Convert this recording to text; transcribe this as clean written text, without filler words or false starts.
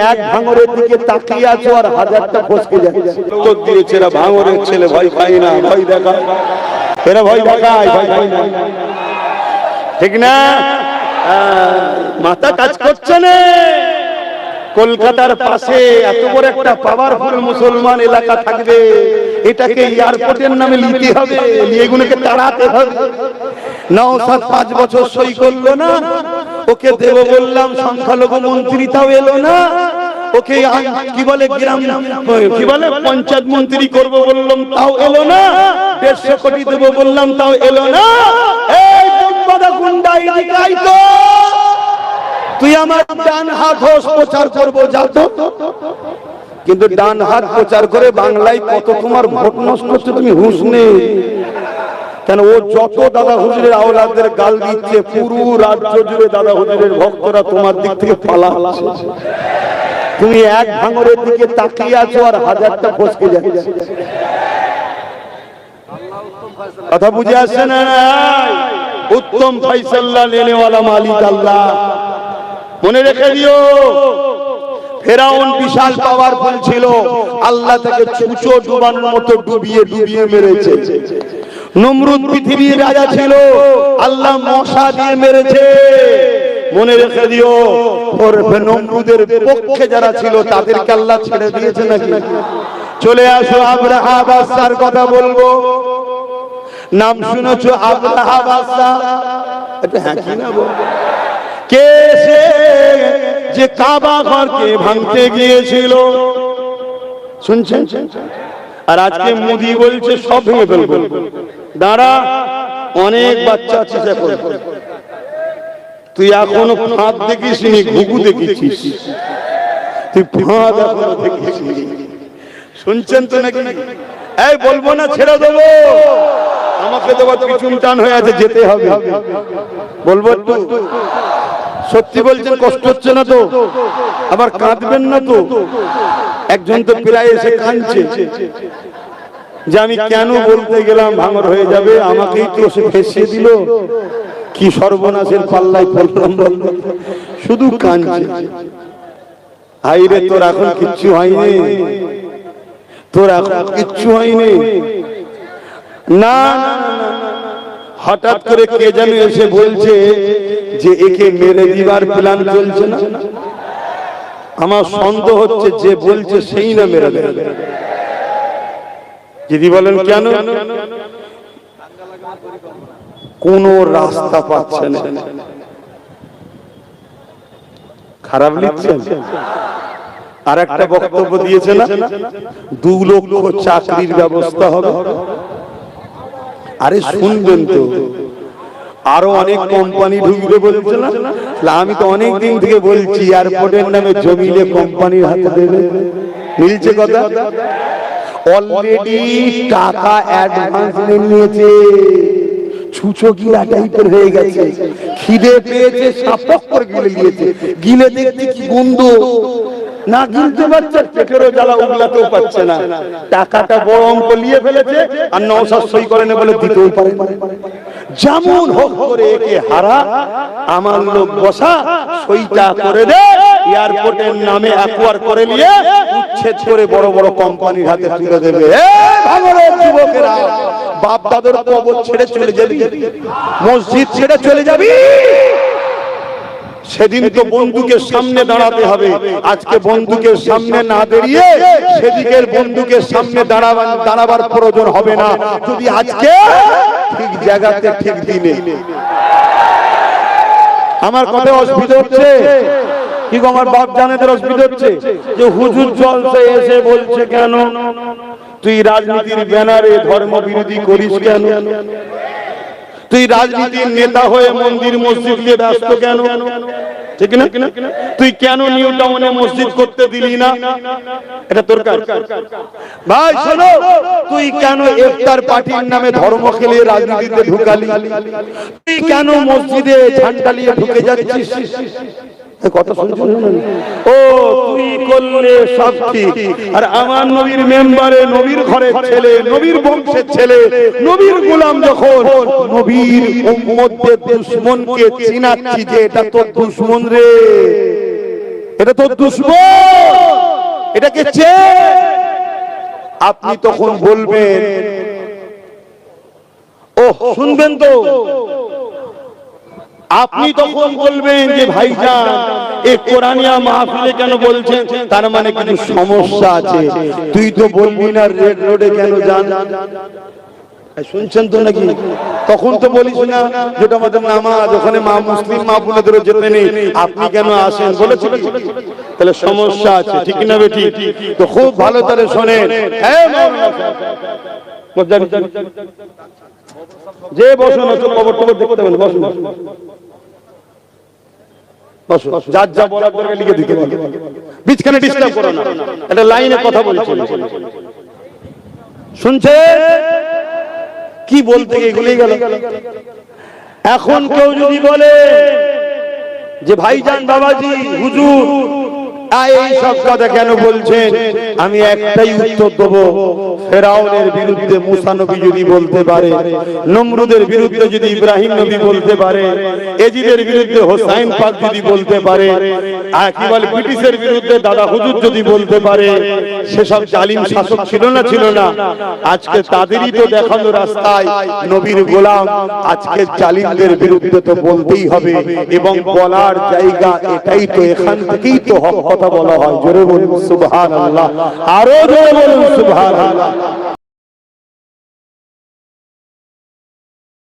এক ভাঙরের দিকে তাকিয়ে আছো আর হাজারটা ফসকে যাচ্ছে। উত্তর দিয়েছে এরা ভাঙরের ছেলে, ভয় পায় না, ভয় দেখায়, এরা ভয় দেখায়, ভয় পায় না, ঠিক না? মাথা কাজ করছে না। কলকাতার পাশে এত বড় একটা পাওয়ারফুল মুসলমান এলাকা থাকবে, এটাকে এয়ারপোর্টের নামে নিতে হবে, এগুলোকে তাড়াতে হবে। নওশাদ 5 বছর সই করলো না, ওকে দেব বললাম, সংখ্যালঘু মন্ত্রী তাও এলো না, ওকে কি বলে গ্রাম কি বলে পঞ্চায়েত মন্ত্রী করব বললাম তাও এলো না, 150 কোটি দেব বললাম তাও এলো না। এই বড় গুন্ডা ইডিকাই তো তুই আমার ডান হাত হোস, প্রচার করবো যা তো। কিন্তু ডান হাত প্রচার করে বাংলায় কত তোমার ভোট নষ্ট হচ্ছে, তুমি হুঁশ নেই কেন? ও যত দাদা হুজুরের আওলাদদের গাল দিচ্ছে, পুরো রাজ্য জুড়ে দাদা হুজুরের ভক্তরা তোমার দিক থেকে পালাচ্ছে। তুমি এক ভাঙরের দিকে তাকিয়ে আছো আর হাজারটা ফসকে যাচ্ছে। কথা বুঝে আসছে না? উত্তম ফয়সালা লেনেওয়ালা মালিক আল্লাহ। মনে রেখে দিও, ফেরাউন বিশাল পাওয়ারফুল ছিল, আল্লাহ তাকে ছুঁচো ডুবানোর মতো ডুবিয়ে ডুবিয়ে মেরেছে। নমরুদ পৃথিবীর রাজা ছিল, আল্লাহ মশা দিয়ে মেরেছে। মনে রেখে দিও, নমরুদের পক্ষে যারা ছিল তাদেরকে আল্লাহ ছেড়ে দিয়েছে নাকি? চলে আসো আব্রাহা বাদশার কথা বলবো। নাম শুনেছো আব্রাহা বাদশা? হ্যাঁ কি না বলবো? কে সে যে কাবা ঘরকে ভাঙতে গিয়েছিল? শুনছেন? আর আজকে মোদি বলছে সব ভেঙে ফেলবো। দাঁড়া, অনেক বাচ্চা আছে এখন, তুই এখনো ফাঁদ দেখিসনি, ঘুঘু দেখেছিস, তুই ফাঁদ এখনো দেখিসনি। শুনছেন তো নাকি? এই বলবো না ছেড়ে দেবো, আমাকে তো পিছন টান হয়ে আছে, যেতে হবে। বলবো একটু? সত্যি বলছেন, কষ্ট হচ্ছে না তো? আবার কাঁদবেন না তো? একজন তো প্রায় এসে কাঁদছে যে আমি কেন বলতে গেলাম ভাঙর হয়ে যাবে, আমাকেই তো সে ফেসিয়ে দিল, কি সর্বনাশের পাল্লায় পড়লাম। শুধু কাঁদছে। হাইরে, তোর এখন কিচ্ছু হয়নি, তোর এখন কিচ্ছু হয়নি। না, হঠাৎ করে কে যেন এসে বলছে যে একে মেরে দিবার প্ল্যান চলছে না। আমার সন্দেহ হচ্ছে যে বলছে সেই না মেরে দেবে। যদি বলেন কেন? কোন রাস্তা পাচ্ছে না। খারাপ লিখছেন? আর একটা বক্তব্য দিয়েছে না, 2 লক্ষ চাকরির ব্যবস্থা হবে। আরে শুনবেন তো, আরো অনেক কোম্পানি ঢুকবে বলছে না? আমি তো অনেক দিন থেকে বলছি এয়ারপোর্টের নামে জমিলে কোম্পানির হাতে দেবে। মিলছে কথা? অলরেডি টাকা অ্যাডভান্স নিয়েছে, ছুঁচো গিলা টাইপের হয়ে গেছে, খিদে পেয়েছে, সাপক করে গিলে নিয়েছে। গিলে দেখছি কি গন্ধ, না গিলতে পারছে, পেটেরও জ্বালা, উগলাতেও পাচ্ছে না। টাকাটা বড় অঙ্ক নিয়ে ফেলেছে, আর নওশাদ সই করে না বলে দিতেও পারে। যেমন হোক করে একে হারা, আমার লোক বসা, সইটা করে দে, এয়ারপোর্টের নামে অ্যাকোয়ার করে নিয়ে উচ্ছেদ করে বড় বড় কোম্পানির হাতে তুলে দেবে। ভাঙরের যুবকেরা, বাপ দাদার কবর ছেড়ে চলে যাবি, মসজিদ ছেড়ে চলে যাবি, সেদিন তো বন্দুকের সামনে দাঁড়াতে হবে। আজকে বন্দুকের সামনে না দাঁড়িয়ে সেদিকের বন্দুকের সামনে দাঁড়াবার প্রয়োজন হবে না, যদি আজকে ঠিক জায়গাতে ঠিক দিনে। আমার কথা অসুবিধা হচ্ছে কি গো? আমার বাপ জানেদের অসুবিধা হচ্ছে যে হুজুর জলসে এসে বলছে কেন তুই রাজনীতির ব্যানারে ধর্ম বিরোধী করিস কেন? তুই রাজনীতির নেতা হয়ে মন্দির মসজিদ নিয়ে ব্যস্ত কেন? ঠিক না? তুই কেন নিউ টাউনে মসজিদ করতে দিলি না? এটা তোর কাজ। ভাই শোনো, তুই কেন ইফতার পার্টির নামে ধর্ম খেলে রাজনীতিতে ঢুকালি? তুই কেন মসজিদে ঝান্ডা নিয়ে ঢুকে যাচ্ছিস? কথা শুনছেন? ও তুই করলে সব ঠিক, আর আমার নবীর মেম্বারে, নবীর ঘরের ছেলে, নবীর বংশের ছেলে, নবীর গোলাম যখন নবীর উম্মতদের দুশমনকে চিনাচ্ছি যে এটা তো দুশমন রে, এটা তো দুশমন, এটাকে আপনি তখন বলবেন, ও শুনবেন তো, আপনি তখন বলবেন যে ভাইজান এই কোরআনিয়া মাহফিলে কেন বলছেন, তার মানে কিছু সমস্যা আছে। তুই তো বলবি না রেড রোডে কেন যান, শুনছেন তো নাকি? তখন তো বলিস না যেটা আমাদের নামাজ, ওখানে মা মুসলিম মা বোনেদেরও যেতে নেই, আপনি কেন আসেন বলেছেন? তাহলে সমস্যা আছে, ঠিক না বেটি? তো খুব ভালো করে শোনেন, যে বসুন, খবর টবর দেখতে পাবেন, বসুন বসুন, যার যা বলার দরকার লিখে দিতে পারবেন, বিচখানে ডিস্টার্ব করো না, একটা লাইনে কথা বলছি, শুনছে কি বলতে এগুলোই গেল। এখন কেউ যদি বলে যে ভাইজান বাবাজি হুজুর এই সব কথা কেন বলছেন, আমি একটাই উত্তর দেবো, ফেরাউনের বিরুদ্ধে মুসা নবী যদি বলতে পারে, নমরুদের বিরুদ্ধে যদি ইব্রাহিম নবী বলতে পারে, এজিদের বিরুদ্ধে হোসাইন পাক যদি বলতে পারে, আর কি বলে ব্রিটিশের বিরুদ্ধে দাদা হুজুর যদি বলতে পারে, সেসব জালিম শাসক ছিল না ছিল না, আজকে তাদেরই তো দেখানো রাস্তায় নবীর গোলাম, আজকে জালিমদের বিরুদ্ধে তো বলতেই হবে, এবং বলার জায়গা এটাই তো, এখান থেকেই তো হক কথা বলা হয়। জোরে বলুন সুবহানাল্লাহ, আরো জোরে বলুন সুবহানাল্লাহ।